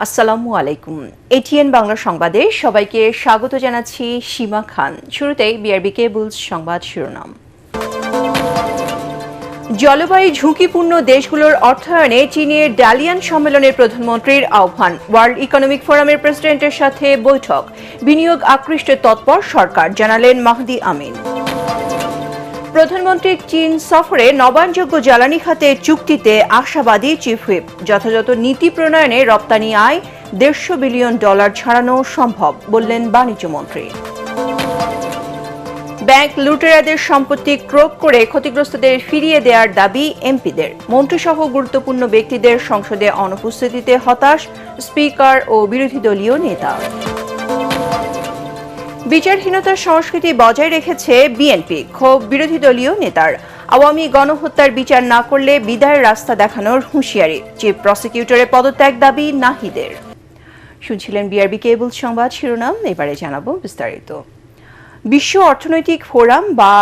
আসসালামু আলাইকুম। এটিএন বাংলা সংবাদে সবাইকে স্বাগত জানাচ্ছি সীমা খান। শুরুতেই বিআরবি কেবলস সংবাদ শিরোনাম। জলবায়ু ঝুঁকিপূর্ণ দেশগুলোর অর্থায়নে চীনের ডালিয়ান সম্মেলনের প্রধানমন্ত্রীর আহ্বান। ওয়ার্ল্ড ইকোনমিক ফোরামের প্রেসিডেন্টের সাথে বৈঠক। বিনিয়োগ আকৃষ্টে তৎপর সরকার, জানালেন মাহদি আমিন। প্রধানমন্ত্রীর চীন সফরে নবায়নযোগ্য জ্বালানি খাতে চুক্তিতে আশাবাদী চিফ হুইপ। যথাযথ নীতি প্রণয়নে রপ্তানি আয় $150 বিলিয়ন ছাড়ানো সম্ভব, বললেন বাণিজ্যমন্ত্রী। ব্যাংক লুটেরাদের সম্পত্তি ক্রোক করে ক্ষতিগ্রস্তদের ফিরিয়ে দেওয়ার দাবি এমপিদের। মন্ত্রীসহ গুরুত্বপূর্ণ ব্যক্তিদের সংসদে অনুপস্থিতিতে হতাশ স্পিকার ও বিরোধী দলীয় নেতা। বিচারহীনতার সংস্কৃতি বজায় রেখেছে বিএনপি, ক্ষোভ বিরোধী দলীয় নেতার। আওয়ামী গণহত্যার বিচার না করলে বিদায়ের রাস্তা দেখানোর হুঁশিয়ারি। চিফ প্রসিকিউটরের পদত্যাগ দাবি নাহিদের। শুনছিলেন বিআরবি কেবল সংবাদ শিরোনাম, এবারে জানাবো বিস্তারিত। বিশ্ব অর্থনৈতিক ফোরাম বা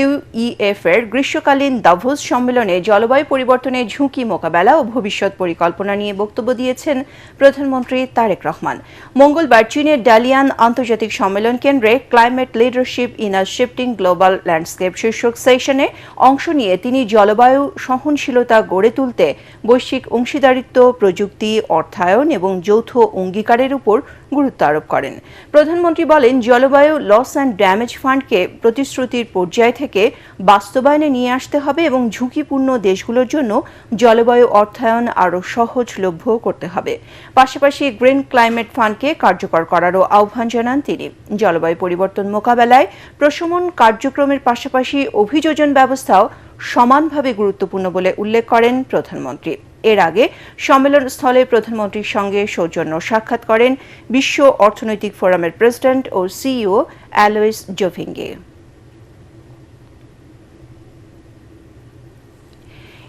WEF এর গ্রীষ্মকালীন দাভোস সম্মেলনে জলবায়ু পরিবর্তনের ঝুঁকি মোকাবেলা ও ভবিষ্যৎ পরিকল্পনা নিয়ে বক্তব্য দিয়েছেন প্রধানমন্ত্রী তারেক রহমান। মঙ্গলবার চীনের ডালিয়ান আন্তর্জাতিক সম্মেলন কেন্দ্রে climate leadership in a shifting global landscape শীর্ষক সেশনে অংশ নিয়ে তিনি জলবায়ু সহনশীলতা গড়ে তুলতে বৈশ্বিক অংশীদারিত্ব, প্রযুক্তি, অর্থায়ন এবং যৌথ অঙ্গীকারের উপর গুরুত্ব আরোপ করেন। প্রধানমন্ত্রী বলেন, জলবায়ু লস অ্যান্ড ড্যামেজ ফান্ডকে প্রতিশ্রুতির পর্যায় থেকে বাস্তবায়নে নিয়ে আসতে হবে এবং ঝুঁকিপূর্ণ দেশগুলোর জন্য জলবায়ু অর্থায়ন আরও সহজলভ্য করতে হবে। পাশাপাশি গ্রিন ক্লাইমেট ফান্ডকে কার্যকর করারও আহ্বান জানান তিনি। জলবায়ু পরিবর্তন মোকাবেলায় প্রশমন কার্যক্রমের পাশাপাশি অভিযোজন ব্যবস্থাও সমানভাবে গুরুত্বপূর্ণ বলে উল্লেখ করেন প্রধানমন্ত্রী। এর আগে সম্মেলন স্থলে প্রধানমন্ত্রীর সঙ্গে সৌজন্য সাক্ষাৎ করেন বিশ্ব অর্থনৈতিক ফোরামের প্রেসিডেন্ট ও সিইও অ্যালোইস জোভিঙ্গে।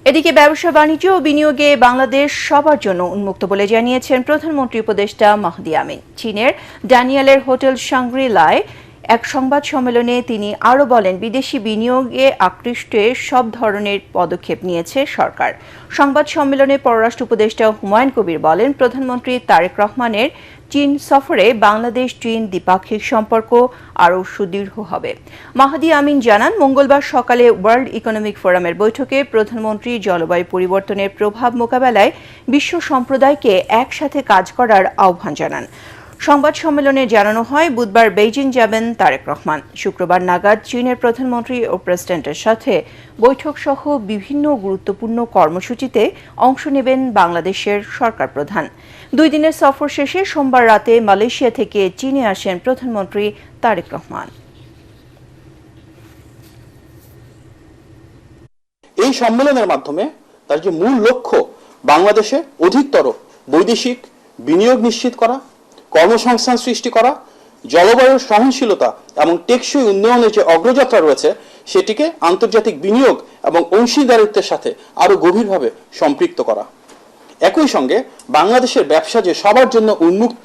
এদিকে ব্যবসা বাণিজ্য ও বিনিয়োগে বাংলাদেশ সবার জন্য উন্মুক্ত বলে জানিয়েছেন প্রধানমন্ত্রী উপদেষ্টা মাহদি আমিন। চীনের ড্যানিয়েলের হোটেল শাংগ্রি-লায় এক সংবাদ সম্মেলনে তিনি আরও বলেন, বিদেশি বিনিয়োগে আকৃষ্টে সব ধরনের পদক্ষেপ নিয়েছে সরকার। সংবাদ সম্মেলনে পররাষ্ট্র উপদেষ্টা হুমায়ুন কবির বলেন, প্রধানমন্ত্রী তারেক রহমানের চীন সফরে বাংলাদেশ চীন দ্বিপাক্ষিক সম্পর্ক আরও সুদৃঢ় হবে। মাহদি আমিন জানান, মঙ্গলবার সকালে ওয়ার্ল্ড ইকোনমিক ফোরামের বৈঠকে প্রধানমন্ত্রী জলবায়ু পরিবর্তনের প্রভাব মোকাবেলায় বিশ্ব সম্প্রদায়কে একসাথে কাজ করার আহ্বান জানান। সংবাদ সম্মেলনে জানানো হয়, বুধবার বেইজিং যাবেন তারেক রহমান। শুক্রবার নাগাদ চীনের প্রধানমন্ত্রী ও প্রেসিডেন্টের সাথে বৈঠক সহ বিভিন্ন গুরুত্বপূর্ণ কর্মসূচিতে অংশ নেবেন বাংলাদেশের সরকার প্রধান। 2 দিনের সফর শেষে সোমবার রাতে মালয়েশিয়া থেকে চীনে আসেন প্রধানমন্ত্রী তারেক রহমান। এই সম্মেলনের মাধ্যমে তার যে মূল লক্ষ্য, বাংলাদেশে অধিকতর বৈদেশিক বিনিয়োগ নিশ্চিত করা, কর্মসংস্থান সৃষ্টি করা, জলবায়ু সহনশীলতা এবং টেকসই উন্নয়নের যে অগ্রযাত্রা রয়েছে সেটিকে আন্তর্জাতিক বিনিয়োগ এবং অংশীদারিত্বের সাথে আরো গভীরভাবে সম্পৃক্ত করা। একই সঙ্গে বাংলাদেশের ব্যবসা যে সবার জন্য উন্মুক্ত,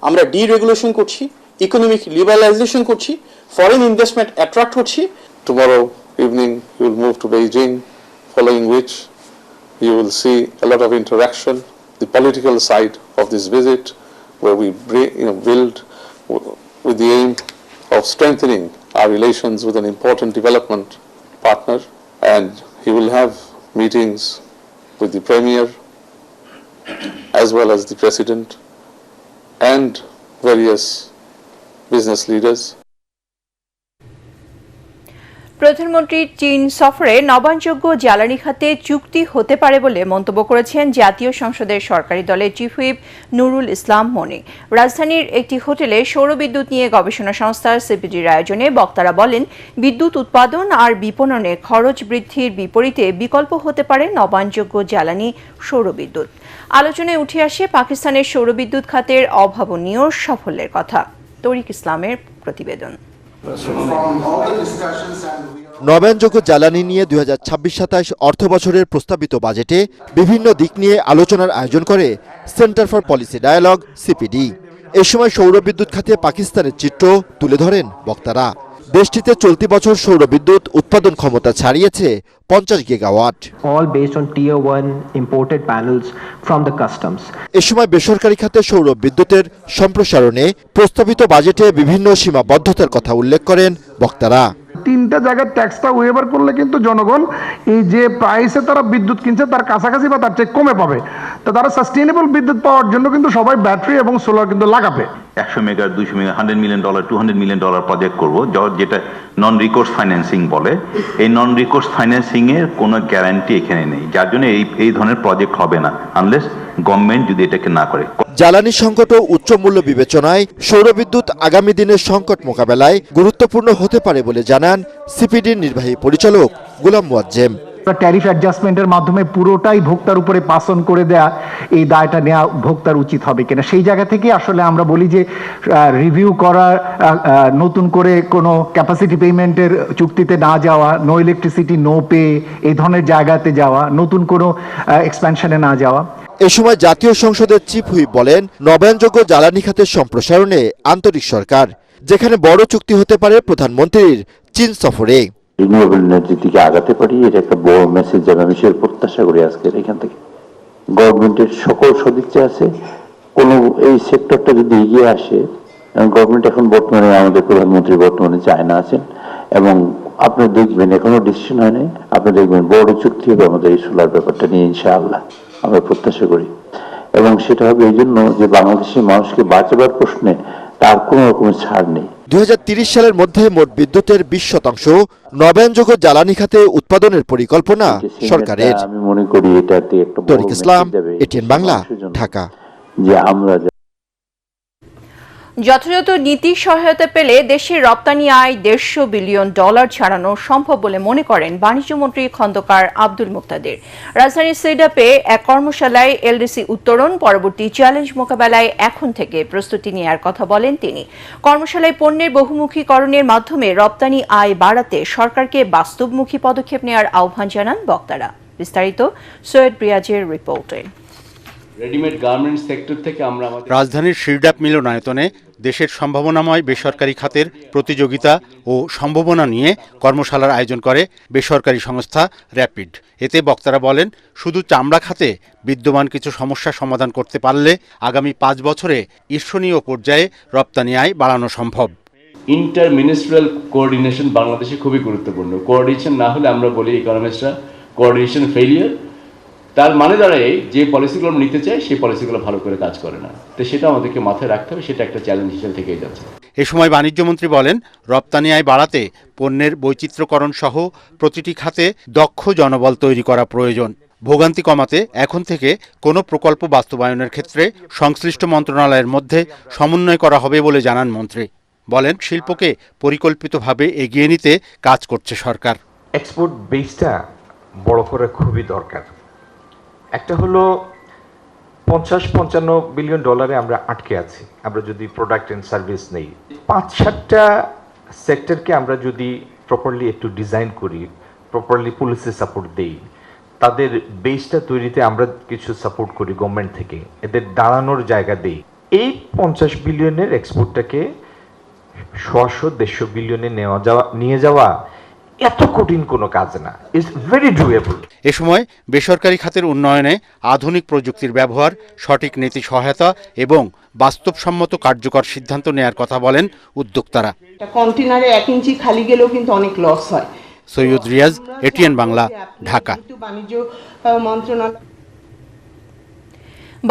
আমরা ডিরেগুলেশন করছি, ইকোনমিক লিবারালাইজেশন করছি, ফরেন ইনভেস্টমেন্ট অ্যাট্রাক্ট করছি। Tomorrow evening you will move to Beijing, following which you will see a lot of interaction, the political side of this visit, where we build with the aim of strengthening our relations with an important development partner, and he will have meetings with the Premier as well as the President and various business leaders. প্রধানমন্ত্রীর চীন সফরে নবায়নযোগ্য জ্বালানি খাতে চুক্তি হতে পারে বলে মন্তব্য করেছেন জাতীয় সংসদের সরকারি দলের চিফ হুইপ নুরুল ইসলাম মনি। রাজধানীর একটি হোটেলে সৌরবিদ্যুৎ নিয়ে গবেষণা সংস্থার সিপিডির আয়োজনে বক্তারা বলেন, বিদ্যুৎ উৎপাদন আর বিপণনে খরচ বৃদ্ধির বিপরীতে বিকল্প হতে পারে নবায়নযোগ্য জ্বালানি সৌরবিদ্যুৎ। আলোচনায় উঠে আসে পাকিস্তানের সৌরবিদ্যুৎ খাতের অভাবনীয় সাফল্যের কথা। তরিক ইসলামের প্রতিবেদন। নবায়নযোগ্য জ্বালানি নিয়ে 2026-27 অর্থ বছরের প্রস্তাবিত বাজেটে বিভিন্ন দিক নিয়ে আলোচনার আয়োজন করে centre for policy dialogue CPD. এ সময় সৌরবিদ্যুৎ খাতে পাকিস্তানের চিত্র তুলে ধরেন বক্তারা। দেশটিতে চলতি বছর সৌর বিদ্যুৎ উৎপাদন ক্ষমতা ছাড়িয়েছে 50 gigawatt. all based on tier 1 imported panels from the customs. এ সময় বেসরকারি খাতে সৌর বিদ্যুতের সম্প্রসারণে প্রস্তাবিত বাজেটে বিভিন্ন সীমাবদ্ধতার কথা উল্লেখ করেন বক্তারা। তিনটা জায়গায় ট্যাক্সটা ওয়েভার করলে কিন্তু জনগণ এই যে প্রাইসে তারা বিদ্যুৎ কিনছে তার কাছাকাছি বা তার চেয়ে কমে পাবে। তো তারা সাস্টেইনেবল বিদ্যুৎ পাওয়ার জন্য কিন্তু সবাই ব্যাটারি এবং সোলার কিন্তু লাগাবে। 100 mega 200 mega $100 million $200 million project করব, যেটা নন রিকোর্স ফাইন্যান্সিং বলে। এই নন রিকোর্স ফাইন্যান্সিং এর কোনো গ্যারান্টি এখানে নেই, যার জন্য এই ধরনের প্রজেক্ট হবে না আনলেস গভর্নমেন্ট যদি এটাকে না করে। জ্বালানি সংকট ও উচ্চ মূল্য বিবেচনায় সৌরবিদ্যুৎ আগামী দিনের সংকট মোকাবেলায় গুরুত্বপূর্ণ হতে পারে বলে জানান সিপিডির নির্বাহী পরিচালক গোলাম মুয়াজ্জেম। ট্যারিফ অ্যাডজাস্টমেন্টের মাধ্যমে পুরোটাই ভোক্তার উপরে পাস অন করে দেয়া, এই দায়টা নেওয়া ভোক্তার উচিত হবে কিনা সেই জায়গা থেকে আসলে আমরা বলি যে রিভিউ করা, নতুন করে কোনো ক্যাপাসিটি পেমেন্টের চুক্তিতে না যাওয়া, নো ইলেকট্রিসিটি নো পে, এই ধরনের জায়গাতে যাওয়া, নতুন কোনো এক্সপ্যানশনে না যাওয়া। এ সময় জাতীয় সংসদের চিফ হুইপ বলেন, নবায়নযোগ্য জ্বালানি খাতের সম্প্রসারণে আন্তরিক সরকার, যেখানে বড় চুক্তি হতে পারে প্রধানমন্ত্রীর চীন সফরে। রিনিউয়েবল এনার্জির দিকে আগাতে পারি, এটা একটা বড় মেসেজ যাবে, আমি সেটা প্রত্যাশা করি আজকের এখান থেকে। গভর্নমেন্টের সকল সদিচ্ছা আছে, কোনো এই সেক্টরটা যদি এগিয়ে আসে, গভর্নমেন্ট এখন বর্তমানে আমাদের প্রধানমন্ত্রী বর্তমানে চায়না আছেন, এবং আপনি দেখবেন এখনো ডিসিশন হয়নি, আপনি দেখবেন বড় চুক্তি হবে আমাদের এই সোলার ব্যাপারটা নিয়ে ইনশাআল্লাহ আমরা প্রত্যাশা করি। এবং সেটা হবে এই জন্য যে বাংলাদেশের মানুষকে বাঁচাবার প্রশ্নে তার কোনো রকমের ছাড় নেই। 2030 সালের মধ্যে মোট বিদ্যুতের 20% নবায়নযোগ্য জ্বালানি খাতে উৎপাদনের পরিকল্পনা সরকারের। আমি মনে করি এটাতে একটা তরিক ইসলাম, এটিএন বাংলা, ঢাকা। যে আমরা যথাযথ নীতি সহায়তা পেলে দেশের রপ্তানি আয় $150 বিলিয়ন ছাড়ানো সম্ভব বলে মনে করেন বাণিজ্যমন্ত্রী খন্দকার আব্দুল মুক্তাদির। রাজধানীর সিডাপে এক কর্মশালায় এলডিসি উত্তরণ পরবর্তী চ্যালেঞ্জ মোকাবেলায় এখন থেকে প্রস্তুতি নেওয়ার কথা বলেন তিনি। কর্মশালায় পণ্যের বহুমুখীকরণের মাধ্যমে রপ্তানি আয় বাড়াতে সরকারকে বাস্তবমুখী পদক্ষেপ নেওয়ার আহ্বান জানান বক্তারা। বিস্তারিত সৈয়দ রিয়াজের রিপোর্টে। রেডিমেড গার্মেন্টস সেক্টর থেকে আমরা রাজধানীর শিরডাপ মিলনায়তনে দেশের সম্ভাবনাময় বেসরকারি খাতের প্রতিযোগিতা ও সম্ভাবনা নিয়ে কর্মশালার আয়োজন করে বেসরকারি সংস্থা র্যাপিড। এতে বক্তারা বলেন, শুধু চামড়া খাতে বিদ্যমান কিছু সমস্যা সমাধান করতে পারলে আগামী 5 বছরে ঈর্ষণীয় পর্যায়ে রপ্তানি আয় বাড়ানো সম্ভব। ইন্টার মিনিস্ট্রিয়াল কোঅর্ডিনেশন বাংলাদেশে খুবই গুরুত্বপূর্ণ। কোঅর্ডিনেশন না হলে আমরা বলি ইকোনমিস্টরা কোঅর্ডিনেশন ফেলিয়ার। তার মানে দাঁড়ায় যে পলিসিগুলো আমরা নিতে চাই সেই পলিসিগুলো ভালো করে কাজ করে না, তো সেটা আমাদেরকে মাথায় রাখতে হবে, সেটা একটা চ্যালেঞ্জ হিসেবে থেকেই যাচ্ছে। এ সময় বাণিজ্যমন্ত্রী বলেন, রপ্তানি আয় বাড়াতে পণ্যের বৈচিত্র্যকরণ সহ প্রতিটি খাতে দক্ষ জনবল তৈরি করা প্রয়োজন। ভোগান্তি কমাতে এখন থেকে কোনো প্রকল্প বাস্তবায়নের ক্ষেত্রে সংশ্লিষ্ট মন্ত্রণালয়ের মধ্যে সমন্বয় করা হবে বলে জানান মন্ত্রী। বলেন, শিল্পকে পরিকল্পিতভাবে এগিয়ে নিতে কাজ করছে সরকার। এক্সপোর্ট বেসটা বড় করা খুবই দরকার। একটা হলো 50-55 বিলিয়ন ডলারে আমরা আটকে আছি। আমরা যদি প্রোডাক্ট এন্ড সার্ভিস নেই, 5-7টা সেক্টরকে আমরা যদি প্রপারলি একটু ডিজাইন করি, প্রপারলি পলিসি সাপোর্ট দেই, তাদের বেসটা তৈরিতে আমরা কিছু সাপোর্ট করি গভর্নমেন্ট থেকে, এদের দাঁড়ানোর জায়গা দেই, এই 50 বিলিয়নের এক্সপোর্টটাকে 100-150 বিলিয়নে নিয়ে যাওয়া এত কঠিন কোনো কাজ না, ইটস ভেরি ডুয়েবল। এ সময় বেসরকারি খাতের উন্নয়নে আধুনিক প্রযুক্তির ব্যবহার, সঠিক নীতি সহায়তা এবং বাস্তবসম্মত কার্যকর সিদ্ধান্ত নেয়ার কথা বলেন উদ্যোক্তারা। কন্টেনারে 1 ইঞ্চি খালি গেলেও কিন্তু অনেক লস হয়। সৈয়দ রিয়াজ, এটিএন বাংলা, ঢাকা। বাণিজ্য মন্ত্রণালয়।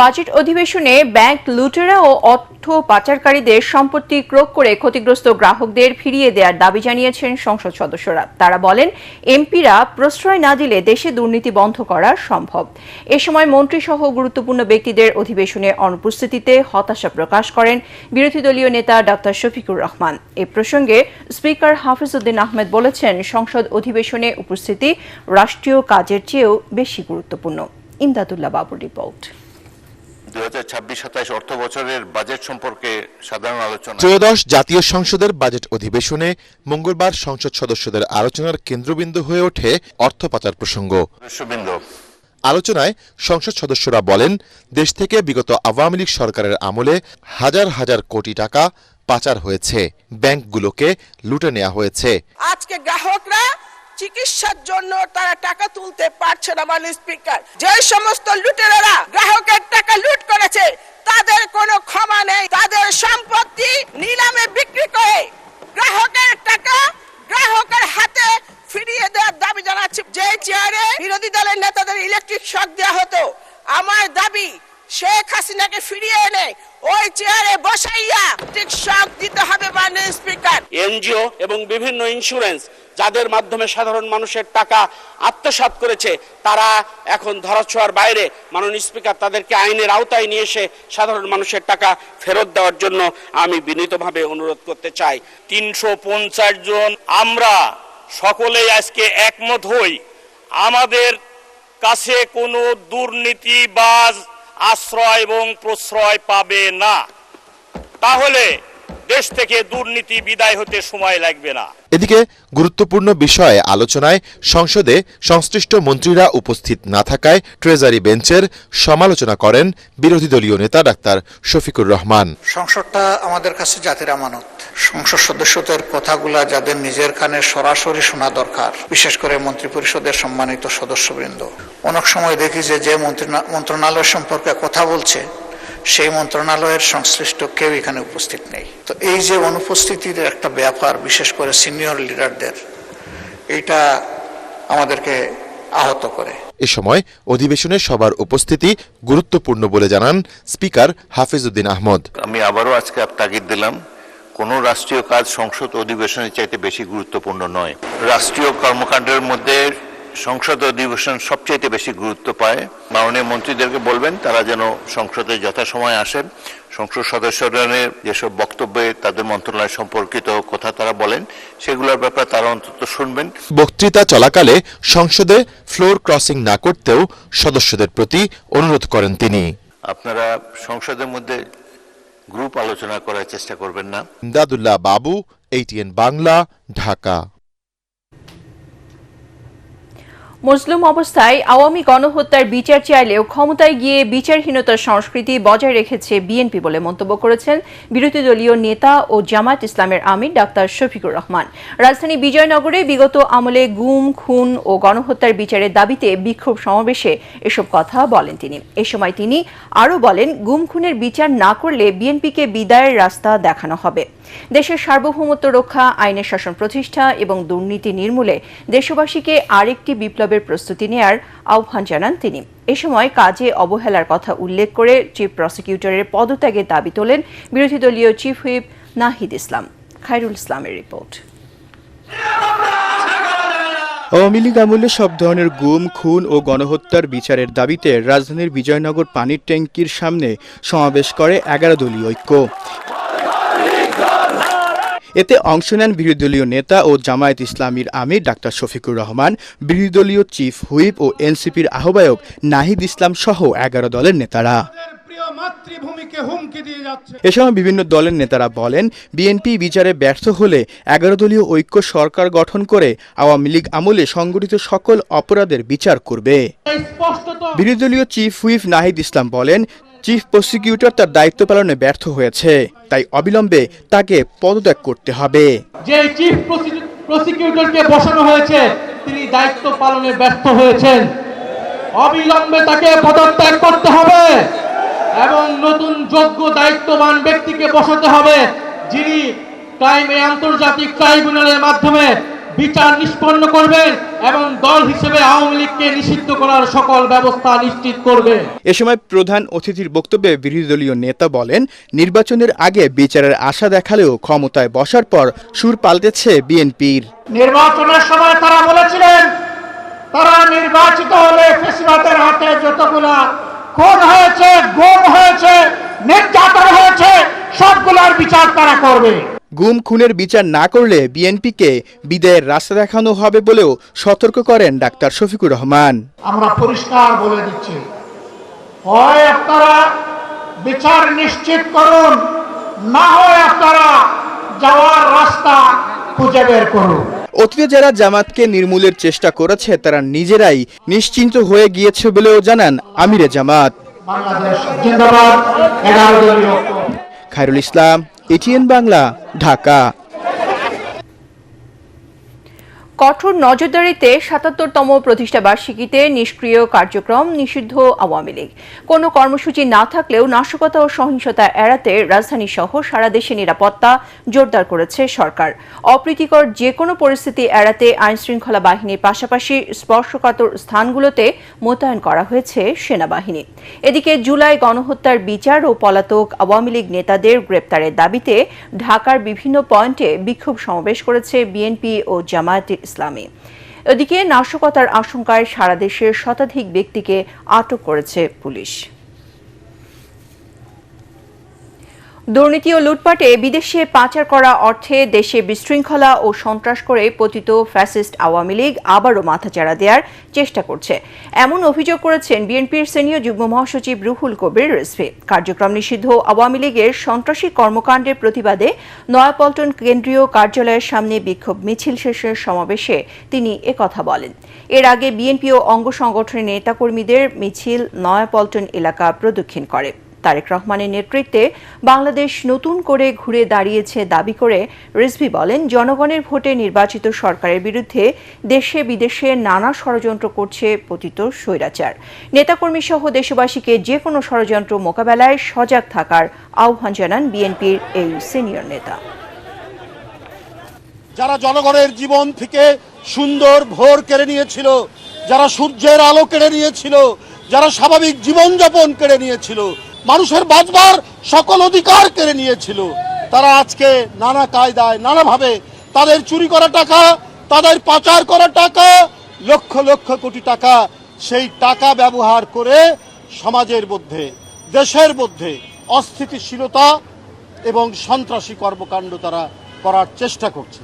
বাজেট অধিবেশনে ব্যাংক লুটেরা ও অর্থ পাচারকারীদের সম্পত্তি ক্রয় করে ক্ষতিগ্রস্ত গ্রাহকদের ফিরিয়ে দেওয়ার দাবি জানিয়েছেন সংসদ সদস্যরা। তারা বলেন, এমপিরা প্রশ্রয় না দিলে দেশে দুর্নীতি বন্ধ করা সম্ভব। এ সময় মন্ত্রীসহ গুরুত্বপূর্ণ ব্যক্তিদের অধিবেশনে অনুপস্থিতিতে হতাশা প্রকাশ করেন বিরোধী দলীয় নেতা ডক্টর শফিকুর রহমান। এ প্রসঙ্গে স্পিকার হাফিজউদ্দিন আহমেদ বলেছেন, সংসদ অধিবেশনে উপস্থিতি রাষ্ট্রীয় কাজের চেয়েও বেশি গুরুত্বপূর্ণ। ইমদাদুল্লাহ বাবুর রিপোর্ট। 2026-27 অর্থ বছরের বাজেট সম্পর্কে সাধারণ আলোচনা। ত্রয়োদশ জাতীয় সংসদের বাজেট অধিবেশনে মঙ্গলবার সংসদ সদস্যদের আলোচনার কেন্দ্রবিন্দু হয়ে ওঠে অর্থ পাচার প্রসঙ্গ। আলোচনায় সংসদ সদস্যরা বলেন, দেশ থেকে বিগত আওয়ামী লীগ সরকারের আমলে হাজার হাজার কোটি টাকা পাচার হয়েছে, ব্যাংকগুলোকে লুটে নেওয়া হয়েছে। আজকে গ্রাহকরা চিকিৎসার জন্য তারা টাকা তুলতে পারছে না। মাননীয় স্পিকার, যে সমস্ত লুটেরারা গ্রাহকের টাকা লুট করেছে তাদের কোনো ক্ষমা নেই। তাদের সম্পত্তি নিলামে বিক্রি করে গ্রাহকের টাকা গ্রাহকের হাতে ফিরিয়ে দেওয়ার দাবি জানাচ্ছি। যে চেয়ারে বিরোধী দলের নেতাদের ইলেকট্রিক শক দেওয়া হতো, আমার দাবি শেখ হাসিনাকে ফিরিয়ে এনে ওই চেয়ারে বসাইয়া ইলেকট্রিক শক দিতে হবে। মাননীয় স্পিকার, এনজিও এবং বিভিন্ন ইন্স্যুরেন্স যাদের মাধ্যমে সাধারণ মানুষের টাকা আত্মসাৎ করেছে তারা এখন ধরাছোঁয়ার বাইরে। মাননীয় স্পিকার, তাদেরকে আইনের আওতায় নিয়ে এসে সাধারণ মানুষের টাকা ফেরত দেওয়ার জন্য আমি বিনীতভাবে অনুরোধ করতে চাই। 350 জন আমরা সকলেই আজকে একমত হই, আমাদের কাছে কোনো দুর্নীতিবাজ আশ্রয় এবং প্রশ্রয় পাবে না, তাহলে দেশ থেকে দুর্নীতি বিদায় হতে সময় লাগবে না। এদিকে গুরুত্বপূর্ণ বিষয়ে আলোচনায় সংসদে সংশ্লিষ্ট মন্ত্রীরা উপস্থিত না থাকায় ট্রেজারি বেঞ্চের সমালোচনা করেন বিরোধী দলীয় নেতা ডাক্তার শফিকুর রহমান। সংসদটা আমাদের কাছে জাতির আমানত। সংসদ সদস্যদের কথাগুলা যাদের নিজের কানে সরাসরি শোনা দরকার, বিশেষ করে মন্ত্রিপরিষদের সম্মানিত সদস্যবৃন্দ। অনেক সময় দেখি যে মন্ত্রণালয় সম্পর্কে কথা বলছে সেই মন্ত্রণালয়ের সংশ্লিষ্ট কেউ এখানে উপস্থিত নেই। তো এই যে অনুপস্থিতির একটা ব্যাপার, বিশেষ করে সিনিয়র লিডারদের, এটা আমাদেরকে আহত করে। এ সময় অধিবেশনে সবার উপস্থিতি গুরুত্বপূর্ণ বলে জানান স্পিকার হাফিজউদ্দিন আহমদ। আমি আবারও আজকে তাগিদ দিলাম, কোনো রাষ্ট্রীয় কাজ সংসদ অধিবেশনের চাইতে বেশি গুরুত্বপূর্ণ নয়। রাষ্ট্রীয় কর্মকাণ্ডের মধ্যে সংসদ অধিবেশন সবচাইতে বেশি গুরুত্ব পায়। মাননীয় মন্ত্রীদেরকে বলবেন তারা যেন সংসদে যথাসময়ে আসেন, সংসদ সদস্যদের যেসব বক্তব্যে তাদের মন্ত্রণালয় সম্পর্কিত কথা তারা বলেন সেগুলোর ব্যাপারে তারা অন্তত শুনবেন। বক্তৃতা চলাকালে সংসদে ফ্লোর ক্রসিং না করতেও সদস্যদের প্রতি অনুরোধ করেন তিনি। আপনারা সংসদের মধ্যে গ্রুপ আলোচনা করার চেষ্টা করবেন না। ইমদাদুল্লাহ বাবু, ATN বাংলা, ঢাকা। মজলুম অবস্থায় আওয়ামী গণহত্যার বিচার চাইলেও ক্ষমতায় গিয়ে বিচারহীনতার সংস্কৃতি বজায় রেখেছে বিএনপি বলে মন্তব্য করেছেন বিরোধী দলীয় নেতা ও জামায়াত ইসলামের আমির ডাক্তার শফিকুর রহমান। রাজধানী বিজয়নগরে বিগত আমলে গুম, খুন ও গণহত্যার বিচারের দাবিতে বিক্ষোভ সমাবেশে এসব কথা বলেন তিনি। এ সময় তিনি আরও বলেন, গুম খুনের বিচার না করলে বিএনপিকে বিদায়ের রাস্তা দেখানো হবে। দেশের সার্বভৌমত্ব রক্ষা, আইনের শাসন প্রতিষ্ঠা এবং দুর্নীতি নির্মূলে দেশবাসীকে আরেকটি বিপ্লবের প্রস্তুতি নেয়ার আহ্বান জানান তিনি। এ সময় কাজে অবহেলার কথা উল্লেখ করে চিফ প্রসিকিউটরের পদত্যাগের দাবি তোলেন বিরোধী দলীয় চিফ হুইপ নাহিদ ইসলাম। খায়রুল ইসলামের রিপোর্ট। আওয়ামী লীগ আমলে সব ধরনের গুম, খুন ও গণহত্যার বিচারের দাবিতে রাজধানীর বিজয়নগর পানির ট্যাঙ্কির সামনে সমাবেশ করে 11 দলীয় ঐক্য। এতে অংশ নেন বিরোধী দলীয় নেতা ও জামায়াত ইসলামীর আমির ডাক্তার শফিকুর রহমান, বিরোধী দলীয় চিফ হুইপ ও এনসিপির আহ্বায়ক নাহিদ ইসলাম সহ 11 দলের নেতারা। এ সময় বিভিন্ন দলের নেতারা বলেন, বিএনপি বিচারে ব্যর্থ হলে 11 দলীয় ঐক্য সরকার গঠন করে আওয়ামী লীগ আমলে সংগঠিত সকল অপরাধের বিচার করবে। বিরোধী দলীয় চিফ হুইপ নাহিদ ইসলাম বলেন, চিফ প্রসিকিউটর তার দায়িত্ব পালনে ব্যর্থ হয়েছে, তাই অবিলম্বে তাকে পদত্যাগ করতে হবে। যে চিফ প্রসিকিউটরকে বসানো হয়েছে তিনি দায়িত্ব পালনে ব্যর্থ হয়েছেন, অবিলম্বে তাকে পদত্যাগ করতে হবে এবং নতুন যোগ্য দায়িত্ববান ব্যক্তিকে বসাতে হবে যিনি আন্তর্জাতিক ট্রাইব্যুনালের মাধ্যমে বিচার নিষ্পন্ন করবেন এবং দল হিসেবে আওয়ামী লীগকে নিষিদ্ধ করার সকল ব্যবস্থা নিশ্চিত করবে। এ সময় প্রধান অতিথির বক্তব্যে বিরোধী দলীয় নেতা বলেন, নির্বাচনের আগে বিচারের আশা দেখালেও ক্ষমতায় বসার পর সুর পাল্টেছে বিএনপির। নির্বাচনের সময় তারা বলেছিলেন তারা নির্বাচিত হলে ফেসিবাদের হাতে যতগুলা খুন হয়েছে, গুম হয়েছে, নির্যাতন হয়েছে সবগুলোর বিচার তারা করবে। গুম খুনের বিচার না করলে বিএনপিকে বিদায়ের রাস্তা দেখানো হবে বলেও সতর্ক করেন ডাক্তার শফিকুর রহমান। আমরা পরিষ্কার বলে দিচ্ছি, হয় আপনারা বিচার নিশ্চিত করুন, না হয় আপনারা যাওয়ার রাস্তা খুঁজে বের করুন। অতীতে যারা জামাতকে নির্মূলের চেষ্টা করেছে তারা নিজেরাই নিশ্চিন্ত হয়ে গিয়েছে বলেও জানান আমিরে জামাত। বাংলাদেশ জিন্দাবাদ। 11 দলীয় খায়রুল ইসলাম, এটিএন বাংলা, ঢাকা। কঠোর নজরদারিতে ৭৭তম প্রতিষ্ঠা বার্ষিকীতে নিষ্ক্রিয় কার্যক্রম নিষিদ্ধ আওয়ামী লীগ। কোনো কর্মসূচি না থাকলেও নাশকতা ও সহিংসতা এড়াতে রাজধানী সহ সারা দেশে নিরাপত্তা জোরদার করেছে সরকার। অপ্রীতিকর যে কোনো পরিস্থিতি এড়াতে আইনশৃঙ্খলা বাহিনীর পাশাপাশি স্পর্শকাতর স্থানগুলোতে মোতায়েন করা হয়েছে সেনাবাহিনী। এদিকে জুলাই গণহত্যার বিচার ও পলাতক আওয়ামী লীগ নেতাদের গ্রেপ্তারের দাবিতে ঢাকার বিভিন্ন পয়েন্টে বিক্ষোভ সমাবেশ করেছে বিএনপি ও জামায়াতে ইসলামী। এদিকে নাশকতার আশঙ্কায় সারা দেশের শতাধিক ব্যক্তিকে আটক করেছে পুলিশ। দুর্নীতি ও লুটপাটে বিদেশে পাচার করা অর্থে দেশে বিশৃঙ্খলা ও সন্ত্রাস করে পতিত ফ্যাসিস্ট আওয়ামী লীগ আবারও মাথাচাড়া দেওয়ার চেষ্টা করছে, এমন অভিযোগ করেছেন বিএনপির সিনিয়র যুগ্ম মহাসচিব রুহুল কবির রিজভী। কার্যক্রম নিষিদ্ধ আওয়ামী লীগের সন্ত্রাসী কর্মকাণ্ডের প্রতিবাদে নয়াপল্টন কেন্দ্রীয় কার্যালয়ের সামনে বিক্ষোভ মিছিল শেষের সমাবেশে তিনি একথা বলেন। এর আগে বিএনপি ও অঙ্গ সংগঠনের নেতাকর্মীদের মিছিল নয়াপল্টন এলাকা প্রদক্ষিণ করে। তারেক রহমানের নেতৃত্বে বাংলাদেশ নতুন করে ঘুরে দাঁড়িয়েছে দাবি করে রিজভী বলেন, জনগণের ভোটে নির্বাচিত সরকারের বিরুদ্ধে দেশে বিদেশে নানা ষড়যন্ত্র করছে পতিত স্বৈরাচার। নেতাকর্মী সহ দেশবাসীকে যে কোনো ষড়যন্ত্র মোকাবেলায় সজাগ থাকার আহ্বান জানান বিএনপির এই সিনিয়র নেতা। যারা জনগণের জীবন থেকে সুন্দর ভোর কেড়ে নিয়েছিল, যারা সূর্যের আলো কেড়ে নিয়েছিল, যারা স্বাভাবিক জীবনযাপন কেড়ে নিয়েছিল, মানুষের বাঁচবার সকল অধিকার কেড়ে নিয়েছিল, তারা আজকে নানা কায়দায় নানাভাবে তাদের চুরি করা টাকা, তাদের পাচার করা টাকা, লক্ষ লক্ষ কোটি টাকা, সেই টাকা ব্যবহার করে সমাজের মধ্যে, দেশের মধ্যে অস্থিতিশীলতা এবং সন্ত্রাসী কর্মকাণ্ড তারা করার চেষ্টা করছে।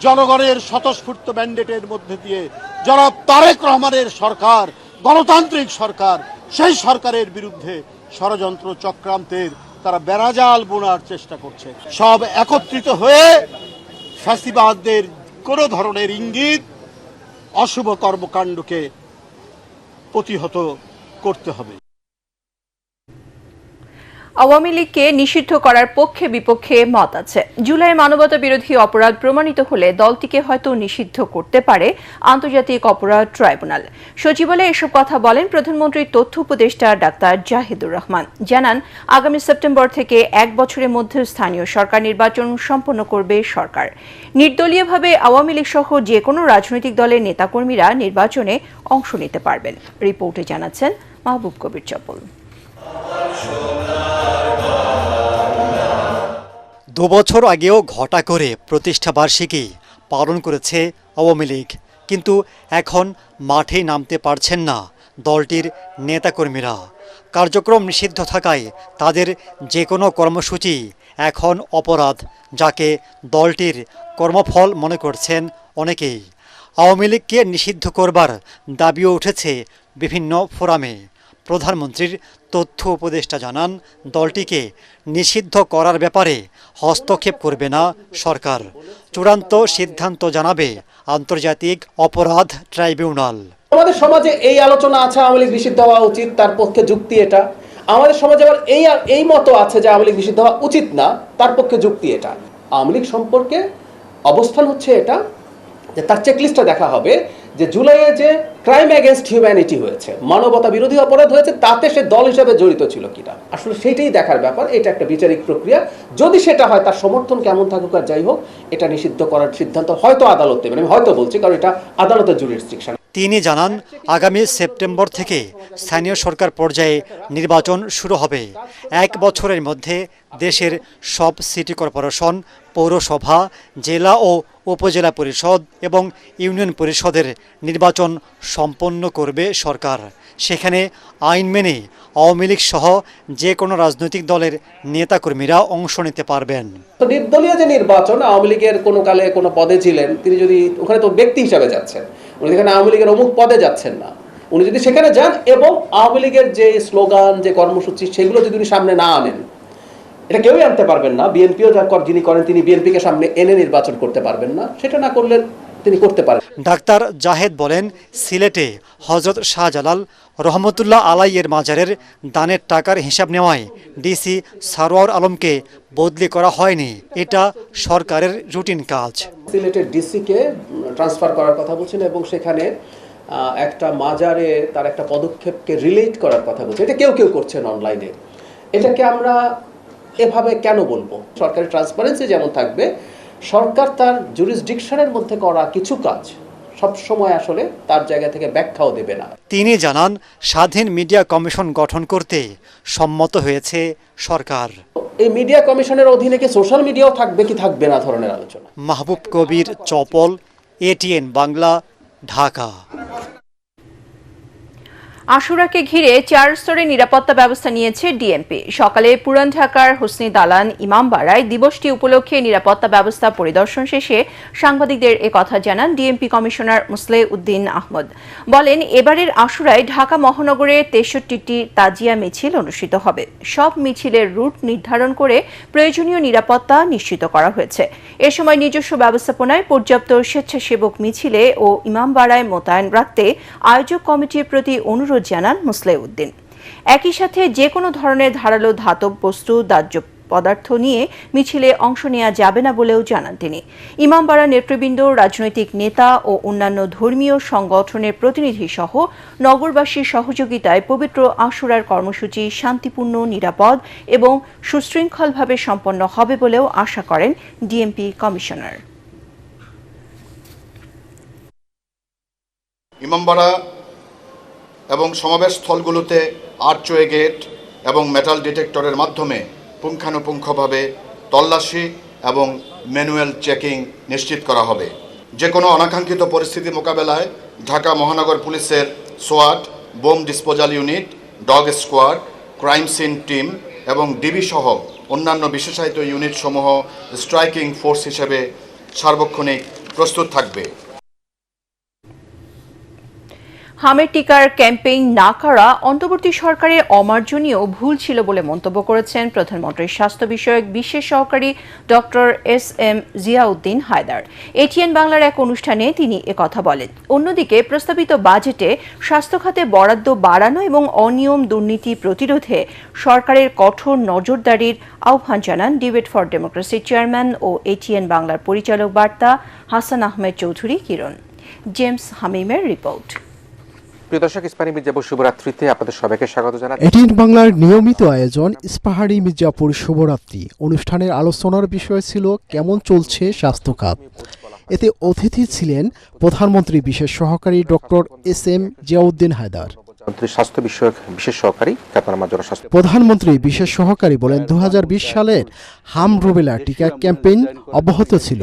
জনগণের স্বতঃস্ফূর্ত ম্যান্ডেটের মধ্যে দিয়ে জনাব তারেক রহমানের সরকার, গণতান্ত্রিক সরকার, সেই সরকারের বিরুদ্ধে ষড়যন্ত্র চক্রান্তের তারা বেড়াজাল বোনার চেষ্টা করছে। সব একত্রিত হয়ে ফ্যাসিবাদদের কোনো ধরনের ইঙ্গিত, অশুভ কর্মকাণ্ডকে প্রতিহত করতে হবে। আওয়ামী লীগকে নিষিদ্ধ করার পক্ষে বিপক্ষে মত আছে। জুলাই মানবতা বিরোধী অপরাধ প্রমাণিত হলে দলটিকে হয়তো নিষিদ্ধ করতে পারে আন্তর্জাতিক অপরাধ ট্রাইব্যুনাল। সচিবালয়ে এসব কথা বলেন প্রধানমন্ত্রীর তথ্য উপদেষ্টা ডাক্তার জাহিদুর রহমান। জানান, আগামী সেপ্টেম্বর থেকে 1 বছরের মধ্যে স্থানীয় সরকার নির্বাচন সম্পন্ন করবে সরকার। নির্দলীয়ভাবে আওয়ামী লীগ সহ যে কোনো রাজনৈতিক দলের নেতাকর্মীরা নির্বাচনে অংশ নিতে পারবেন। রিপোর্টে জানাচ্ছেন মাহবুব কবির চপল। 2 বছর আগেও ঘটা করে প্রতিষ্ঠা বার্ষিকী পালন করেছে আওয়ামী লীগ, কিন্তু এখন মাঠে নামতে পারছেন না দলটির নেতাকর্মীরা। কার্যক্রম নিষিদ্ধ থাকায় তাদের যে কোনো কর্মসূচি এখন অপরাধ, যাকে দলটির কর্মফল মনে করছেন অনেকেই। আওয়ামী লীগকে নিষিদ্ধ করবার দাবিও উঠেছে বিভিন্ন ফোরামে। প্রধানমন্ত্রীর তথ্য উপদেষ্টা জানান, দলটিকে নিষিদ্ধ করার ব্যাপারে হস্তক্ষেপ করবে না সরকার। চূড়ান্ত সিদ্ধান্ত জানাবে আন্তর্জাতিক অপরাধ ট্রাইব্যুনাল। আমাদের সমাজে এই আলোচনা আছে আওয়ামী লীগ নিষিদ্ধ হওয়া উচিত, তার পক্ষে যুক্তি এটা। আমাদের সমাজে আবার এই মত আছে যে আওয়ামী লীগ নিষিদ্ধ হওয়া উচিত না, তার পক্ষে যুক্তি এটা। আওয়ামী লীগ সম্পর্কে অবস্থান হচ্ছে এটা যে তার চেকলিস্টটা দেখা হবে যে জুলাইয়ে যে ক্রাইম এগেনস্ট হিউম্যানিটি হয়েছে, মানবতা বিরোধী অপরাধ হয়েছে, তাতে সে দল হিসেবে জড়িত ছিল কিনা। আসলে সেইটাই দেখার ব্যাপার। এটা একটা বিচারিক প্রক্রিয়া। যদি সেটা হয়, তার সমর্থন কেমন থাকুক আর যাই হোক, এটা নিষিদ্ধ করার সিদ্ধান্ত হয়তো আদালত দেবেন। আমি হয়তো বলছি, কারণ এটা আদালতের জুরিসডিকশন। তিনি জানান, আগামী সেপ্টেম্বর থেকে স্থানীয় সরকার পর্যায়ে নির্বাচন শুরু হবে। 1 বছরের মধ্যে দেশের সব সিটি কর্পোরেশন, পৌরসভা, জেলা ও উপজেলা পরিষদ এবং ইউনিয়ন পরিষদের নির্বাচন সম্পন্ন করবে সরকার। সেখানে আইন মেনে আওয়ামী লীগ সহ যে কোনো রাজনৈতিক দলের নেতাকর্মীরা অংশ নিতে পারবেন। তো নির্দলীয় যে নির্বাচন, আওয়ামী লীগের কোনো কালে কোনো পদে ছিলেন তিনি, যদি ওখানে তো ব্যক্তি হিসাবে যাচ্ছেন, উনি এখানে আওয়ামী লীগের অমুক পদে যাচ্ছেন না, উনি যদি সেখানে যান এবং আওয়ামী লীগের যে স্লোগান, যে কর্মসূচি, সেগুলো যদি উনি সামনে না আনেন, এটা কেউই আনতে পারবেন না। বিএনপিও যা যিনি করেন, তিনি বিএনপিকে সামনে এনে নির্বাচন করতে পারবেন না। সেটা না করলে তিনি করতে পারেন। ডাক্তার জাহেদ বলেন, সিলেটে হযরত শাহজালাল রহমতুল্লাহ আলাইয়ের মাজারের দানের টাকার হিসাব নেওয়ায় ডিসি সারোয়ার আলমকে বদলি করা হয়নি, এটা সরকারের রুটিন কাজ। সিলেটের ডিসিকে ট্রান্সফার করার কথা বলছেন এবং সেখানে একটা মাজারে তার একটা পদক্ষেপকে রিলেট করার কথা বলছে, এটা কেউ কেউ করছেন অনলাইনে। এটাকে আমরা এভাবে কেন বলবো? সরকারের ট্রান্সপারেন্সি যেমন থাকবে, সরকার তার জুরিসডিকশনের মধ্যে করা কিছু কাজ সব সময় আসলে তার জায়গা থেকে ব্যাখ্যাও দেবে না। তিনি জানান, স্বাধীন মিডিয়া কমিশন গঠন করতে সম্মত হয়েছে সরকার। এই মিডিয়া কমিশনের অধীনে কি সোশ্যাল মিডিয়াও থাকবে কি থাকবে না ধরনের আলোচনা। মাহবুব কবির, চপল, এটিএন বাংলা, ঢাকা। আশুরাকে ঘিরে 4 স্তরে নিরাপত্তা ব্যবস্থা নিয়েছে ডিএমপি। সকালে পুরান ঢাকার হোসনি দালান ইমামবাড়ায় দিবসটি উপলক্ষে নিরাপত্তা ব্যবস্থা পরিদর্শন শেষে সাংবাদিকদের একথা জানান ডিএমপি কমিশনার মুসলেহ উদ্দিন আহমদ। বলেন, এবারের আশুরায় ঢাকা মহানগরে 63টি তাজিয়া মিছিল অনুষ্ঠিত হবে। সব মিছিলের রুট নির্ধারণ করে প্রয়োজনীয় নিরাপত্তা নিশ্চিত করা হয়েছে। এ সময় নিজস্ব ব্যবস্থাপনায় পর্যাপ্ত স্বেচ্ছাসেবক মিছিলে ও ইমামবাড়ায় মোতায়েন রাখতে আয়োজক কমিটির প্রতি অনুরোধ জানান মুসলেহ উদ্দিন। একই সাথে যে কোনো ধরনের ধারালো ধাতব বস্তু, দাহ্য পদার্থ নিয়ে মিছিলে অংশ নেওয়া যাবে না বলেও জানান তিনি। ইমামবাড়া নেতৃবৃন্দ, রাজনৈতিক নেতা ও অন্যান্য ধর্মীয় সংগঠনের প্রতিনিধি সহ নগরবাসীর সহযোগিতায় পবিত্র আশুরার কর্মসূচি শান্তিপূর্ণ, নিরাপদ এবং সুশৃঙ্খলভাবে সম্পন্ন হবে বলেও আশা করেন ডিএমপি কমিশনার। ইমামবাড়া এবং সমাবেশ স্থলগুলোতে আর্চওয়ে গেট এবং মেটাল ডিটেক্টরের মাধ্যমে পুঙ্খানুপুঙ্খভাবে তল্লাশি এবং ম্যানুয়াল চেকিং নিশ্চিত করা হবে। যে কোনো অনাকাঙ্ক্ষিত পরিস্থিতি মোকাবেলায় ঢাকা মহানগর পুলিশের সোয়াট, bomb disposal unit, dog squad, crime scene team এবং ডিবি সহ অন্যান্য বিশেষায়িত ইউনিট সমূহ স্ট্রাইকিং ফোর্স হিসেবে সার্বক্ষণিক প্রস্তুত থাকবে। হামের টিকার ক্যাম্পেইন না করা অন্তর্বর্তী সরকারের অমার্জনীয় ভুল ছিল বলে মন্তব্য করেছেন প্রধানমন্ত্রীর স্বাস্থ্য বিষয়ক বিশেষ সহকারী doctor S M. Ziauddin Haider. ATN বাংলার এক অনুষ্ঠানে তিনি একথা বলেন। অন্যদিকে প্রস্তাবিত বাজেটে স্বাস্থ্য খাতে বরাদ্দ বাড়ানো এবং অনিয়ম দুর্নীতি প্রতিরোধে সরকারের কঠোর নজরদারির আহ্বান জানান ডিবেট ফর ডেমোক্রেসির চেয়ারম্যান ও এটিএন বাংলার পরিচালক বার্তা হাসান আহমেদ চৌধুরী কিরণ। জেমস হামিমের রিপোর্ট। প্রিয় দর্শক, ইস্পাহারি মির্জাপুর শুভরাত্রিতে আপনাদের সবাইকে স্বাগত জানাচ্ছি। এটিএন বাংলার নিয়মিত আয়োজন ইস্পাহারি মির্জাপুর শুভরাত্রি অনুষ্ঠানের আলোচনার বিষয় ছিল কেমন চলছে স্বাস্থ্য খাত। এতে অতিথি ছিলেন প্রধানমন্ত্রী বিশেষ সহকারী ডক্টর এস.এম. জিয়াউদ্দিন হায়দার। স্বাস্থ্য বিষয়ক বিশেষ সহকারী প্রধানমন্ত্রী বিশেষ সহকারী বলেন, 2020 সালের হাম রুবেলা টিকা ক্যাম্পেইন অব্যাহত ছিল,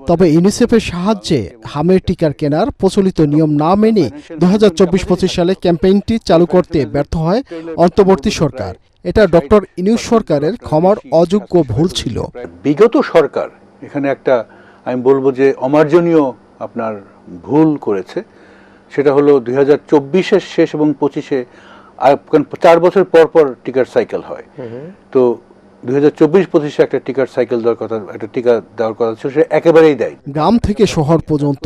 তবে ইউনিসেফের সাহায্যে হামের টিকার কেনার প্রচলিত নিয়ম না মেনে 2024-25 সালে ক্যাম্পেইনটি চালু করতে ব্যর্থ হয় অন্তর্বর্তী সরকার। এটা ডক্টর ইউনূস সরকারের ক্ষমার অযোগ্য ভুল ছিল। বিগত সরকার এখানে একটা, আমি বলবো যে অমার্জনীয় আপনার ভুল করেছে। সেটা হলো 2024-এর শেষ এবং 25-এ 4 বছর পর পর টিকার সাইকেল হয়। তো 2024-25-এ একটা টিকার সাইকেল দেওয়ার কথা, একটা টিকা দেওয়ার কথা ছিল, সেটা একেবারেই দেয়। গ্রাম থেকে শহর পর্যন্ত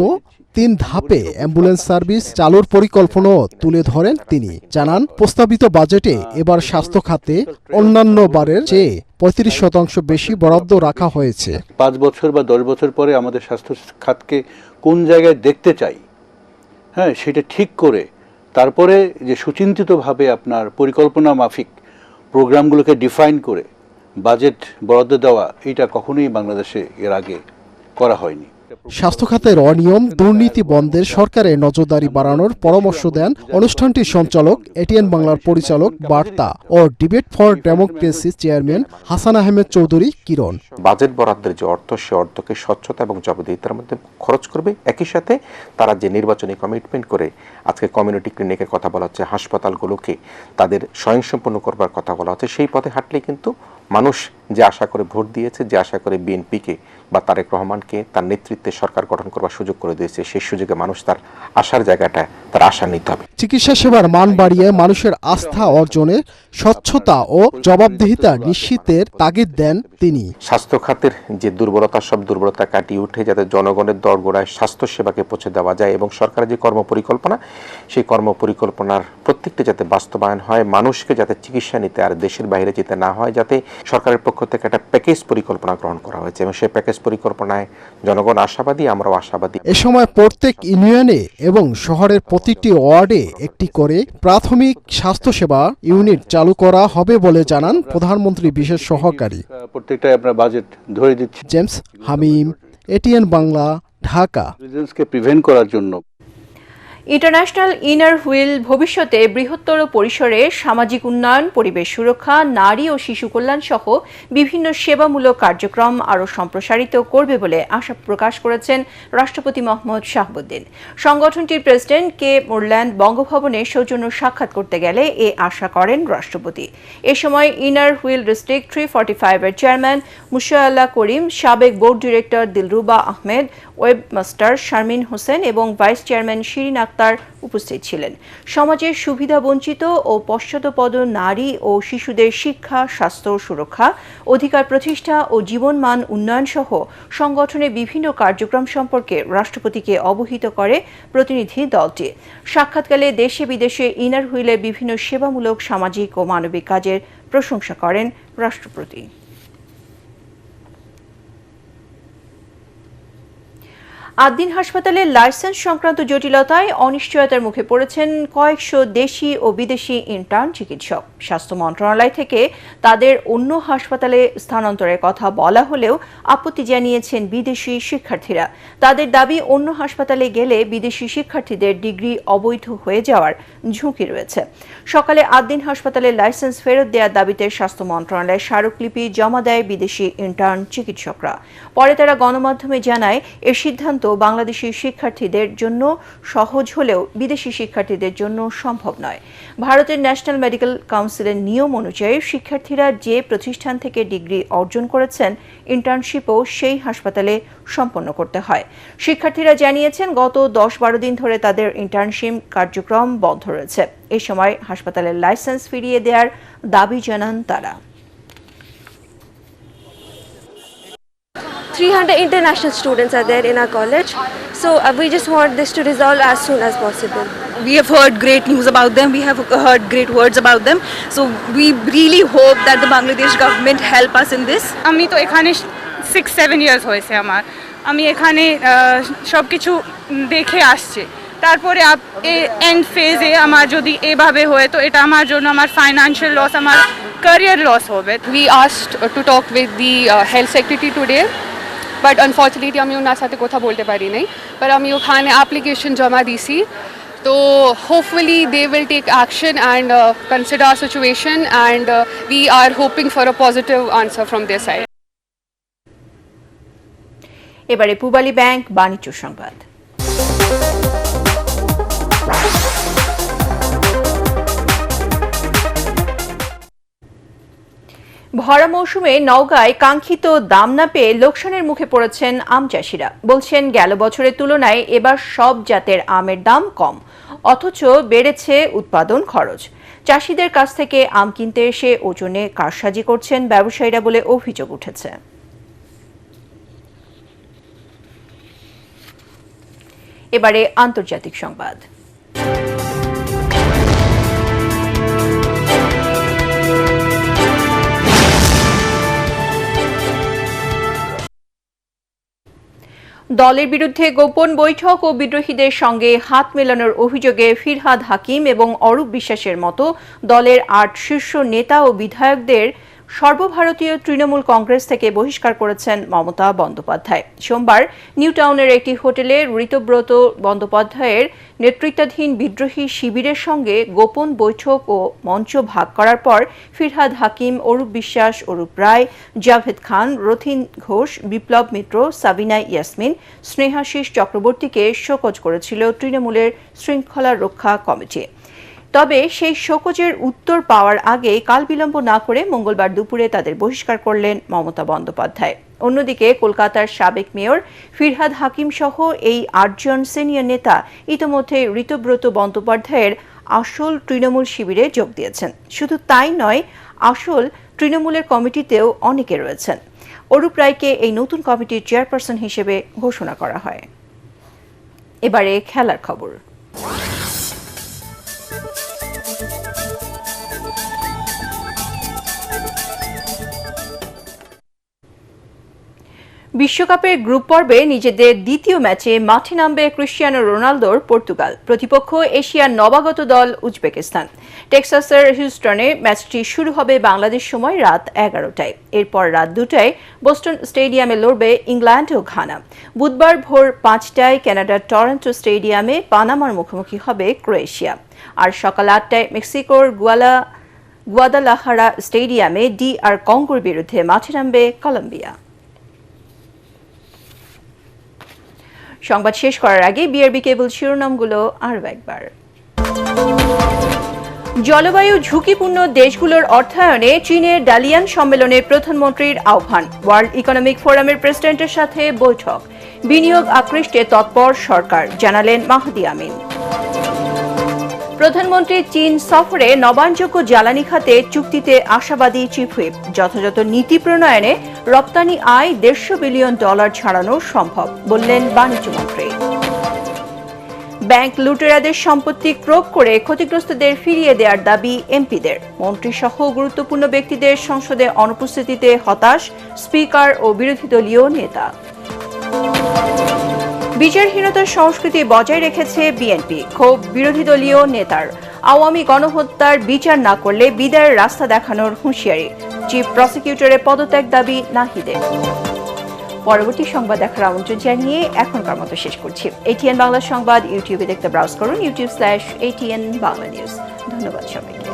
3 ধাপে অ্যাম্বুলেন্স সার্ভিস চালুর পরিকল্পনাও তুলে ধরেন তিনি। জানান, প্রস্তাবিত বাজেটে এবার স্বাস্থ্য খাতে অন্যান্য বারের চেয়ে 35% বেশি বরাদ্দ রাখা হয়েছে। 5 বছর বা 10 বছর পরে আমাদের স্বাস্থ্য খাতকে কোন জায়গায় দেখতে চাই, হ্যাঁ, সেটা ঠিক করে তারপরে যে সুচিন্তিতভাবে আপনার পরিকল্পনা মাফিক প্রোগ্রামগুলোকে ডিফাইন করে বাজেট বরাদ্দ দেওয়া, এইটা কখনোই বাংলাদেশে এর আগে করা হয়নি। স্বাস্থ্য খাতের অনিয়ম দুর্নীতি বন্ধের সরকারের নজরদারি বাড়ানোর পরামর্শ দেন অনুষ্ঠানটির সঞ্চালক এটিএন বাংলার পরিচালক বার্তা ও debate for democracy chairman Hasan Ahmed Chowdhury Kiron. Budget বরাদ্দের যে অর্থ, সে অর্থকে স্বচ্ছতা এবং জবাবদিহিতার মধ্যে খরচ করবে। একই সাথে তারা যে নির্বাচনী কমিটমেন্ট করে আজকে কমিউনিটি ক্লিনিকের কথা বলা হচ্ছে, হাসপাতালগুলোকে তাদের স্বয়ংসম্পূর্ণ করবার কথা বলা হচ্ছে, সেই পথে হাঁটলে কিন্তু মানুষ যে আশা করে ভোট দিয়েছে, যে আশা করে বিএনপিকে বা তারেক রহমানকে তার নেতৃত্বে সরকার গঠন করবার সুযোগ করে দিয়েছে, সেই সুযোগে মানুষ তার আশার জায়গাটা তার আশা নিতে হবে। চিকিৎসা সেবার মান বাড়িয়ে মানুষের আস্থা অর্জনে স্বচ্ছতা ও জবাবদিহিতা নিশ্চিতের তাগিদ দেন তিনি। স্বাস্থ্য খাতের যে দুর্বলতা, সব দুর্বলতা কাটিয়ে উঠে যাতে জনগণের দরগোড়ায় স্বাস্থ্য সেবাকে পৌঁছে দেওয়া যায় এবং সরকারের যে কর্মপরিকল্পনা, সেই কর্মপরিকল্পনার প্রত্যেকটি যাতে বাস্তবায়ন হয়, মানুষকে যাতে চিকিৎসা নিতে আর দেশের বাইরে যেতে না হয়, যাতে সরকারের পক্ষ থেকে একটা প্যাকেজ পরিকল্পনা গ্রহণ করা হয়েছে এবং সেই প্যাকেজ পরিকল্পনায় জনগণ আশাবাদী, আমরাও আশাবাদী। এ সময় প্রত্যেক ইউনিয়নে এবং শহরের প্রতিটি ওয়ার্ডে একটি করে প্রাথমিক স্বাস্থ্যসেবা ইউনিট চালু করা হবে বলে জানান প্রধানমন্ত্রী বিশেষ সহকারী। প্রত্যেকটাই আমরা বাজেট ধরে দিচ্ছি। জেমস হামিম, এটিএন বাংলা, ঢাকা। রিজেন্সকে প্রিভেন্ট করার জন্য ইন্টারন্যাশনাল ইনার হুইল ভবিষ্যতে বৃহত্তর পরিসরে সামাজিক উন্নয়ন, পরিবেশ সুরক্ষা, নারী ও শিশু কল্যাণ সহ বিভিন্ন সেবামূলক কার্যক্রম আরও সম্প্রসারিত করবে বলে আশা প্রকাশ করেছেন রাষ্ট্রপতি মোহাম্মদ শাহাবুদ্দিন। সংগঠনটির প্রেসিডেন্ট কে মোরল্যান্ড বঙ্গভবনে সৌজন্য সাক্ষাৎ করতে গেলে এ আশা করেন রাষ্ট্রপতি। এ সময় ইনার হুইল ডিস্ট্রিক্ট 345-এর চেয়ারম্যান মুশাআল্লাহ করিম, সাবেক board director Dilruba Ahmed, webmaster Sharmin Hossain এবং ভাইস চেয়ারম্যান শিরিন আক্তার উপস্থিত ছিলেন। সমাজের সুবিধাবঞ্চিত ও পশ্চাৎপদ নারী ও শিশুদের শিক্ষা, স্বাস্থ্য সুরক্ষা, অধিকার প্রতিষ্ঠা ও জীবনমান উন্নয়ন সহ সংগঠনের বিভিন্ন কার্যক্রম সম্পর্কে রাষ্ট্রপতিকে অবহিত করে প্রতিনিধি দলটি। সাক্ষাৎকালে দেশে বিদেশে ইনার হুইলের বিভিন্ন সেবামূলক, সামাজিক ও মানবিক কাজের প্রশংসা করেন রাষ্ট্রপতি। আদ্দিন হাসপাতালের লাইসেন্স সংক্রান্ত জটিলতায় অনিশ্চয়তার মুখে পড়েছেন কয়েকশো দেশি ও বিদেশি ইন্টার্ন চিকিৎসক। স্বাস্থ্য মন্ত্রণালয় থেকে তাদের অন্য হাসপাতালে স্থানান্তরের কথা বলা হলেও আপত্তি জানিয়েছেন বিদেশি শিক্ষার্থীরা। তাদের দাবি, অন্য হাসপাতালে গেলে বিদেশি শিক্ষার্থীদের ডিগ্রি অবৈধ হয়ে যাওয়ার ঝুঁকি রয়েছে। সকালে আদ্দিন হাসপাতালের লাইসেন্স ফেরত দেওয়ার দাবিতে স্বাস্থ্য মন্ত্রণালয়ের স্মারকলিপি জমা দেয় বিদেশি ইন্টার্ন চিকিৎসকরা। পরে তারা গণমাধ্যমে জানায়, এর সিদ্ধান্ত বাংলাদেশি শিক্ষার্থীদের জন্য সহজ হলেও বিদেশি শিক্ষার্থীদের জন্য সম্ভব নয়। ভারতের ন্যাশনাল মেডিকেল কাউন্সিলের নিয়ম অনুযায়ী শিক্ষার্থীরা যে প্রতিষ্ঠান থেকে ডিগ্রি অর্জন করেছেন, ইন্টার্নশিপও সেই হাসপাতালে সম্পন্ন করতে হয়। শিক্ষার্থীরা জানিয়েছেন, গত 10-12 দিন ধরে তাদের ইন্টার্নশিপ কার্যক্রম বন্ধ রয়েছে। এ সময় হাসপাতালের লাইসেন্স ফিরিয়ে দেওয়ার দাবি জানান তারা। 300 international students are there in our college, so we just want this to resolve as soon as possible. We have heard great news about them, we have heard great words about them, so we really hope that the Bangladesh government help us in this. আমি তো এখানে 6-7 years হয়েছে আমার, আমি এখানে সব কিছু দেখে আসছি। তারপরে এন্ড ফেজে আমার যদি এভাবে হয় তো এটা আমার জন্য আমার ফাইন্যান্সিয়াল লস, আমার ক্যারিয়ার লস হবে। We asked to talk with the health secretary today, but unfortunately আমি ওনার সাথে কথা বলতে পারি নাই, but আমি ওখানে অ্যাপ্লিকেশন জমা দিয়েছি। তো hopefully they will take action and consider our situation, and we are hoping for a positive answer from their side. এবারে পূবালী ব্যাংক বাণিজ্য সংবাদ। ভরা মৌসুমে নওগাঁয় কাঙ্ক্ষিত দাম না পেয়ে লোকসানের মুখে পড়েছেন আম চাষিরা। বলছেন, গেল বছরের তুলনায় এবার সব জাতের আমের দাম কম, অথচ বেড়েছে উৎপাদন খরচ। চাষিদের কাছ থেকে আম কিনতে এসে ওজনে কারসাজি করছেন ব্যবসায়ীরা বলে অভিযোগ উঠেছে। এবারে আন্তর্জাতিক সংবাদ। দলের বিরুদ্ধে গোপন বৈঠক ও বিদ্রোহীদের সঙ্গে হাত মেলানোর অভিযোগে ফিরহাদ হাকিম এবং অরূপ বিশ্বাসের মতো দলের 8 শীর্ষ নেতা ও বিধায়কদের সর্বভারতীয় তৃণমূল কংগ্রেস থেকে বহিষ্কার করেছেন মমতা বন্দ্যোপাধ্যায়। সোমবার নিউ টাউনের একটি হোটেলে ঋতব্রত বন্দ্যোপাধ্যায়ের নেতৃত্বাধীন বিদ্রোহী শিবিরের সঙ্গে গোপন বৈঠক ও মঞ্চ ভাগ করার পর ফিরহাদ হাকিম, অরূপ বিশ্বাস, অরূপ রায়, জাভেদ খান, রথিন ঘোষ, বিপ্লব মিত্র, সাবিনা ইয়াসমিন, স্নেহাশিস চক্রবর্তীকে শোকজ করেছিল তৃণমূলের শৃঙ্খলা রক্ষা কমিটি। তবে সেই শোকজের উত্তর পাওয়ার আগে কাল বিলম্ব না করে মঙ্গলবার দুপুরে তাদের বহিষ্কার করলেন মমতা বন্দ্যোপাধ্যায়। অন্যদিকে কলকাতার সাবেক মেয়র ফিরহাদ হাকিম সহ এই ৮ জন সিনিয়র নেতা ইতোমধ্যে ঋতব্রত বন্দ্যোপাধ্যায়ের আসল তৃণমূল শিবিরে যোগ দিয়েছেন। শুধু তাই নয়, আসল তৃণমূলের কমিটিতেও অনেকে রয়েছেন। অরূপ রায়কে এই নতুন কমিটির চেয়ারপারসন হিসেবে ঘোষণা করা হয়। এবারে খেলার খবর। বিশ্বকাপের গ্রুপ পর্বে নিজেদের দ্বিতীয় ম্যাচে মাঠে নামবে ক্রিস্টিয়ানো রোনালদোর পর্তুগাল। প্রতিপক্ষ এশিয়ার নবাগত দল উজবেকিস্তান। টেক্সাসের হিউস্টনে ম্যাচটি শুরু হবে বাংলাদেশ সময় রাত 11টায়। এরপর রাত 2টায় বোস্টন স্টেডিয়ামে লড়বে ইংল্যান্ড ও ঘানা। বুধবার ভোর 5টায় কানাডার টরন্টো স্টেডিয়ামে পানামার মুখোমুখি হবে ক্রোয়েশিয়া। আর সকাল 8টায় মেক্সিকোর গুয়াদালাহারা স্টেডিয়ামে DR কঙ্গোর বিরুদ্ধে মাঠে নামবে কলম্বিয়া। সংবাদ শেষ করার আগে বিআরবি কেবল শিরোনামগুলো আরও একবার। জলবায়ু ঝুঁকিপূর্ণ দেশগুলোর অর্থায়নে চীনের ডালিয়ান সম্মেলনে প্রধানমন্ত্রীর আহ্বান। ওয়ার্ল্ড ইকোনমিক ফোরামের প্রেসিডেন্টের সাথে বৈঠক। বিনিয়োগ আকৃষ্টে তৎপর সরকার, জানালেন মাহদি আমিন। প্রধানমন্ত্রী চীন সফরে নবায়নযোগ্য জ্বালানি খাতে চুক্তিতে আশাবাদী চিফ হুইপ। যথাযথ নীতি প্রণয়নে রপ্তানি আয় $150 বিলিয়ন ছাড়ানো সম্ভব, বললেন বাণিজ্যমন্ত্রী। ব্যাংক লুটেরাদের সম্পত্তি ক্রোক করে ক্ষতিগ্রস্তদের ফিরিয়ে দেওয়ার দাবি এমপিদের। মন্ত্রীসহ গুরুত্বপূর্ণ ব্যক্তিদের সংসদে অনুপস্থিতিতে হতাশ স্পিকার ও বিরোধী দলীয় নেতা। বিচারহীনতার সংস্কৃতি বজায় রেখেছে বিএনপি, ক্ষোভ বিরোধী দলীয় নেতার। আওয়ামী গণহত্যার বিচার না করলে বিদায়ের রাস্তা দেখানোর হুঁশিয়ারি। চিফ প্রসিকিউটরের পদত্যাগ দাবি নাহিদের। পরবর্তী সংবাদ দেখার আমন্ত্রণ জানিয়ে এখনকার মতো শেষ করছি। ATN বাংলা সংবাদ ইউটিউবে দেখতে ব্রাউজ করুন youtube/ATN Bangla News। ধন্যবাদ সবাইকে।